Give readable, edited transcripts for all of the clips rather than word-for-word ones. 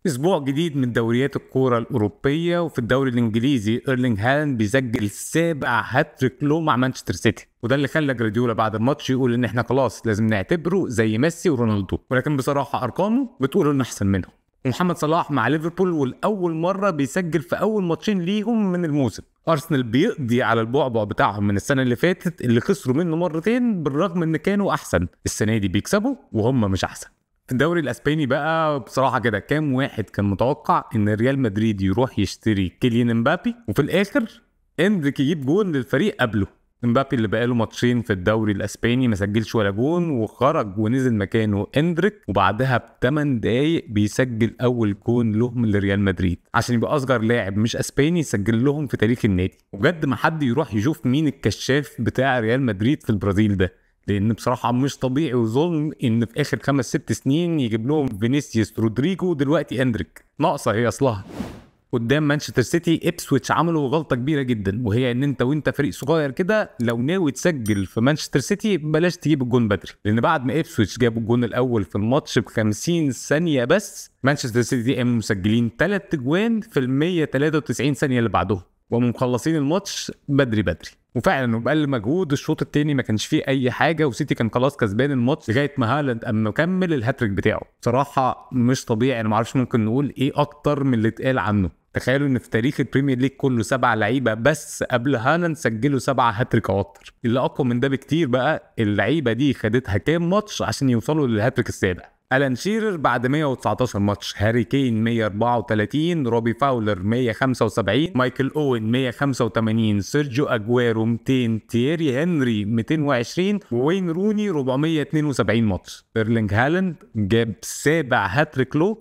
اسبوع جديد من دوريات الكوره الاوروبيه، وفي الدوري الانجليزي ايرلينج هالاند بيسجل 7 هاتريك له مع مانشستر سيتي، وده اللي خلى جراديولا بعد الماتش يقول ان احنا خلاص لازم نعتبره زي ميسي ورونالدو، ولكن بصراحه ارقامه بتقول انه احسن منهم. ومحمد صلاح مع ليفربول والاول مره بيسجل في اول ماتشين ليهم من الموسم. ارسنال بيقضي على البعبع بتاعهم من السنه اللي فاتت اللي خسروا منه مرتين بالرغم ان كانوا احسن. السنه دي بيكسبوا وهم مش احسن. في الدوري الاسباني بقى بصراحه كده كام واحد كان متوقع ان ريال مدريد يروح يشتري كيليان امبابي، وفي الاخر اندريك يجيب جون للفريق قبله. امبابي اللي بقاله ماتشين في الدوري الاسباني ما سجلش ولا جون، وخرج ونزل مكانه اندريك، وبعدها ب8 دقايق بيسجل اول جون لهم لريال مدريد عشان يبقى اصغر لاعب مش اسباني يسجل لهم في تاريخ النادي. وبجد ما حد يروح يشوف مين الكشاف بتاع ريال مدريد في البرازيل ده، لان بصراحه مش طبيعي وظلم ان في اخر 5-6 سنين يجيب لهم فينيسيوس رودريجو دلوقتي اندريك. ناقصه هي اصلها. قدام مانشستر سيتي ابسويتش عملوا غلطه كبيره جدا، وهي ان وانت فريق صغير كده لو ناوي تسجل في مانشستر سيتي بلاش تجيب الجون بدري، لان بعد ما ابسويتش جابوا الجون الاول في الماتش ب50 ثانيه بس، مانشستر سيتي قاموا مسجلين 3 اجوان في ال 193 ثانيه اللي بعدهم، ومخلصين الماتش بدري. وفعلا وبقل مجهود الشوط الثاني ما كانش فيه اي حاجه، وسيتي كان خلاص كسبان الماتش لغايه ما هالاند اما كمل الهاتريك بتاعه. بصراحه مش طبيعي. انا ما اعرفش ممكن نقول ايه اكتر من اللي اتقال عنه. تخيلوا ان في تاريخ البريمير ليج كله 7 لعيبه بس قبل هالاند سجلوا 7 هاتريك او اكتر. اللي اقوى من ده بكتير بقى اللعيبه دي خدتها كام ماتش عشان يوصلوا للهاتريك السابع. ألان شيرر بعد 119 ماتش، هاري كين 134، روبي فاولر 175، مايكل اوين 185، سيرجيو اجويرو 200، تييري هنري 220، ووين روني 472 ماتش. ايرلينج هالاند جاب 7 هاتريك له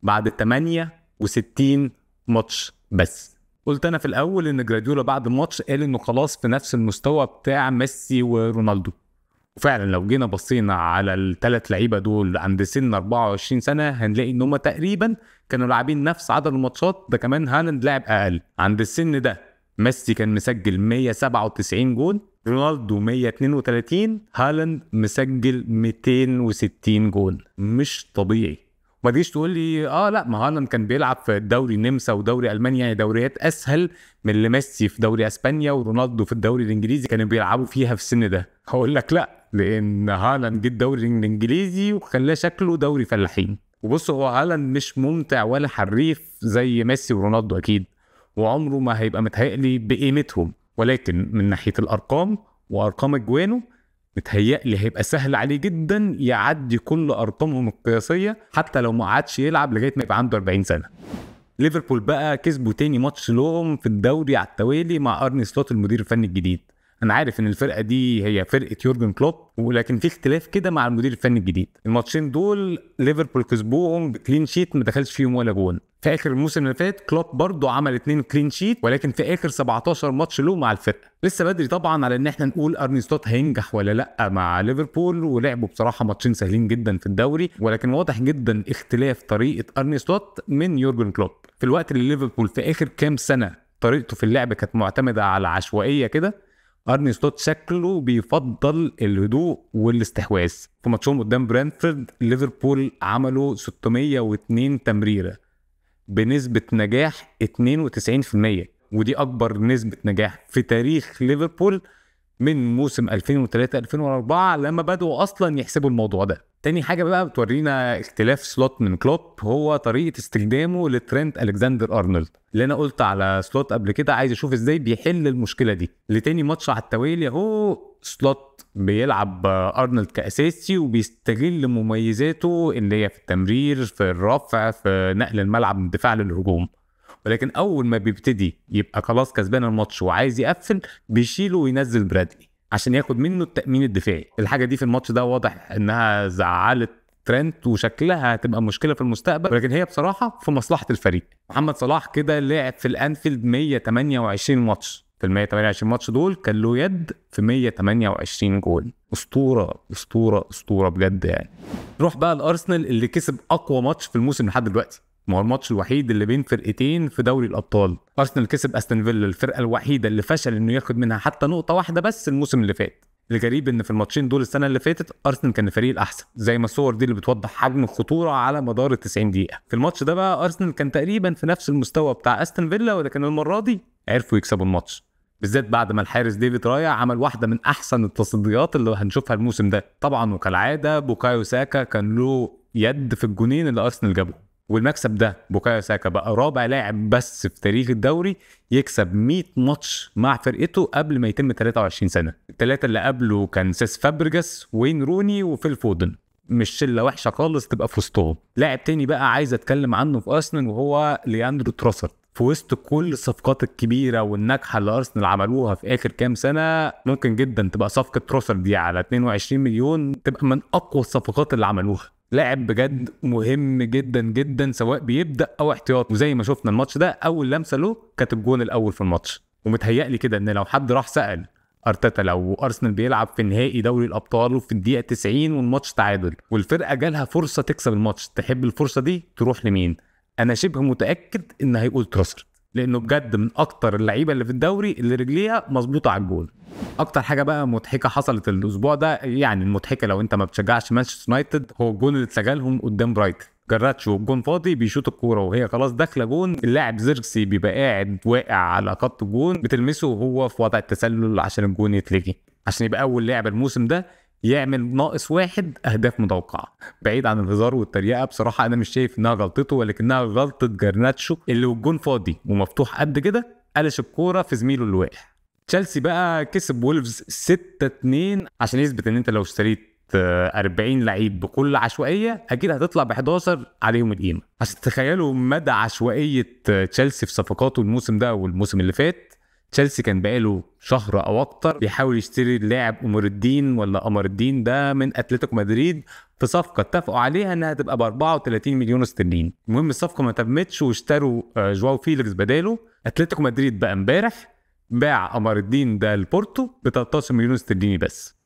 بعد 68 ماتش بس. قلت انا في الاول ان جراديولا بعد الماتش قال انه خلاص في نفس المستوى بتاع ميسي ورونالدو، وفعلا لو جينا بصينا على الثلاث لعيبه دول عند سن 24 سنه هنلاقي ان هم تقريبا كانوا لاعبين نفس عدد الماتشات. ده كمان هالاند لاعب اقل عند السن ده. ميسي كان مسجل 197 جون، رونالدو 132، هالاند مسجل 260 جون. مش طبيعي. ما تجيش تقول لي لا ما هالاند كان بيلعب في الدوري النمسا ودوري المانيا، يعني دوريات اسهل من اللي ميسي في دوري اسبانيا ورونالدو في الدوري الانجليزي كانوا بيلعبوا فيها في السن ده. هقول لك لا، لان هالاند جه الدوري الانجليزي وخلاه شكله دوري فلاحين. وبص، هو هالاند مش ممتع ولا حريف زي ميسي ورونالدو اكيد، وعمره ما هيبقى متهيألي بقيمتهم، ولكن من ناحيه الارقام وارقام اجوانه متهيألي هيبقى سهل عليه جدا يعدي كل ارقامهم القياسيه حتى لو ما قعدش يلعب لغايه ما يبقى عنده 40 سنه. ليفربول بقى كسبوا تاني ماتش لهم في الدوري على التوالي مع ارني سلوت المدير الفني الجديد. انا عارف ان الفرقه دي هي فرقه يورجن كلوب، ولكن في اختلاف كده مع المدير الفني الجديد. الماتشين دول ليفربول كسبوهم بكلين شيت ما دخلش فيهم ولا جون. في اخر الموسم اللي فات كلوب برضو عمل 2 كلين شيت، ولكن في اخر 17 ماتش له مع الفرقه. لسه بدري طبعا على ان احنا نقول ارني سلوت هينجح ولا لا مع ليفربول، ولعبوا بصراحه ماتشين سهلين جدا في الدوري، ولكن واضح جدا اختلاف طريقه ارني سلوت من يورجن كلوب. في الوقت اللي ليفربول في اخر كام سنه طريقته في اللعب كانت معتمده على عشوائيه كده، ارني سلوت شكله بيفضل الهدوء والاستحواذ. في ماتشهم قدام برينتفورد ليفربول عملوا 602 تمريره بنسبه نجاح 92%، ودي اكبر نسبه نجاح في تاريخ ليفربول من موسم 2003-2004 لما بدأوا اصلا يحسبوا الموضوع ده. تاني حاجه بقى بتورينا اختلاف سلوت من كلوب هو طريقه استخدامه لترينت الكسندر ارنولد، اللي انا قلت على سلوت قبل كده عايز اشوف ازاي بيحل المشكله دي. لتاني ماتش على التوالي اهو سلوت بيلعب ارنولد كاساسي وبيستغل مميزاته اللي هي في التمرير، في الرفع، في نقل الملعب من الدفاع للهجوم، ولكن اول ما بيبتدي يبقى خلاص كسبان الماتش وعايز يقفل بيشيله وينزل برادلي عشان ياخد منه التأمين الدفاعي. الحاجة دي في الماتش ده واضح انها زعلت ترينت وشكلها هتبقى مشكلة في المستقبل، ولكن هي بصراحة في مصلحة الفريق. محمد صلاح كده لعب في الانفيلد 128 ماتش، في ال 128 ماتش دول كان له يد في 128 جول. اسطورة بجد يعني. نروح بقى الارسنال اللي كسب اقوى ماتش في الموسم لحد دلوقتي، ما هو الماتش الوحيد اللي بين فرقتين في دوري الابطال. ارسنال كسب استون فيلا، الفرقه الوحيده اللي فشل انه ياخد منها حتى نقطه واحده بس الموسم اللي فات. الغريب ان في الماتشين دول السنه اللي فاتت ارسنال كان الفريق الاحسن، زي ما الصور دي اللي بتوضح حجم الخطوره على مدار ال 90 دقيقه. في الماتش ده بقى ارسنال كان تقريبا في نفس المستوى بتاع استون فيلا، ولكن المره دي عرفوا يكسبوا الماتش، بالذات بعد ما الحارس ديفيد رايا عمل واحده من احسن التصديات اللي هنشوفها الموسم ده. طبعا وكالعاده بوكايو ساكا كان له يد في الجونين اللي ارسنال جابهم، والمكسب ده بوكايو ساكا بقى رابع لاعب بس في تاريخ الدوري يكسب 100 ماتش مع فرقته قبل ما يتم 23 سنه. الثلاثه اللي قبله كان سيس فابريجاس، وين روني، وفيل فودن. مش شله وحشه خالص تبقى في وسطهم. لاعب تاني بقى عايز اتكلم عنه في ارسنال وهو لياندرو تروسارد. في وسط كل الصفقات الكبيره والناجحه اللي ارسنال عملوها في اخر كام سنه، ممكن جدا تبقى صفقه تروسارد دي على 22 مليون تبقى من اقوى الصفقات اللي عملوها. لاعب بجد مهم جدا جدا سواء بيبدا او احتياط، وزي ما شفنا الماتش ده اول لمسه له كانت الجون الاول في الماتش. ومتهيألي كده ان لو حد راح سأل ارتيتا لو ارسنال بيلعب في نهائي دوري الابطال وفي الدقيقه 90 والماتش تعادل والفرقه جالها فرصه تكسب الماتش، تحب الفرصه دي تروح لمين؟ انا شبه متاكد ان هيقول تروسارد، لانه بجد من اكتر اللعيبه اللي في الدوري اللي رجليها مظبوطه على الجول. اكتر حاجه بقى مضحكه حصلت الاسبوع ده، يعني المضحكه لو انت ما بتشجعش مانشستر يونايتد، هو الجون اللي اتسجلهم قدام برايتون. جراتشو الجون فاضي بيشوط الكوره وهي خلاص داخله جون، اللاعب زيركسي بيبقى قاعد واقع على خط الجون بتلمسه وهو في وضع التسلل عشان الجون يتلغي، عشان يبقى اول لاعب الموسم ده يعمل ناقص 1 اهداف متوقعه. بعيد عن الهزار والتريقه، بصراحه انا مش شايف انها غلطته، ولكنها غلطه جرناتشو اللي الجون فاضي ومفتوح قد كده قلش الكوره في زميله اللي واقع. تشيلسي بقى كسب وولفز 6-2 عشان يثبت ان انت لو اشتريت 40 لعيب بكل عشوائيه اكيد هتطلع ب11 عليهم القيمه. عشان تتخيلوا مدى عشوائيه تشيلسي في صفقاته الموسم ده والموسم اللي فات، تشيلسي كان بقاله شهر او اكتر بيحاول يشتري اللاعب قمر الدين ده من اتلتيكو مدريد في صفقه اتفقوا عليها انها تبقى ب 34 مليون استرليني. المهم الصفقه ما تمتش واشتروا جواو فيليكس بداله. اتلتيكو مدريد بقى امبارح باع قمر الدين ده لبورتو ب 13 مليون استرليني بس.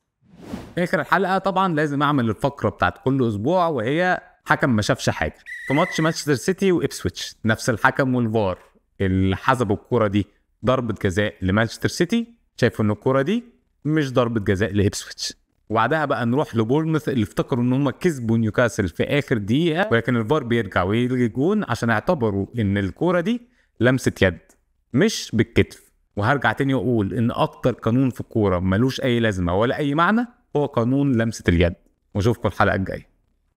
اخر الحلقه طبعا لازم اعمل الفقره بتاعت كل اسبوع وهي حكم ما شافش حاجه. في ماتش مانشستر سيتي وابسويتش نفس الحكم والفار اللي حسبوا الكوره دي ضربه جزاء لمانشستر سيتي شايفوا ان الكوره دي مش ضربه جزاء لابسويتش. وبعدها بقى نروح لبورنموث اللي افتكروا ان هم كسبوا نيوكاسل في اخر دقيقه، ولكن الفار بيرجع ويلغي جون عشان اعتبروا ان الكوره دي لمسه يد مش بالكتف. وهرجع تاني واقول ان اكتر قانون في الكوره ملوش اي لازمه ولا اي معنى هو قانون لمسه اليد. واشوفكم الحلقه الجايه.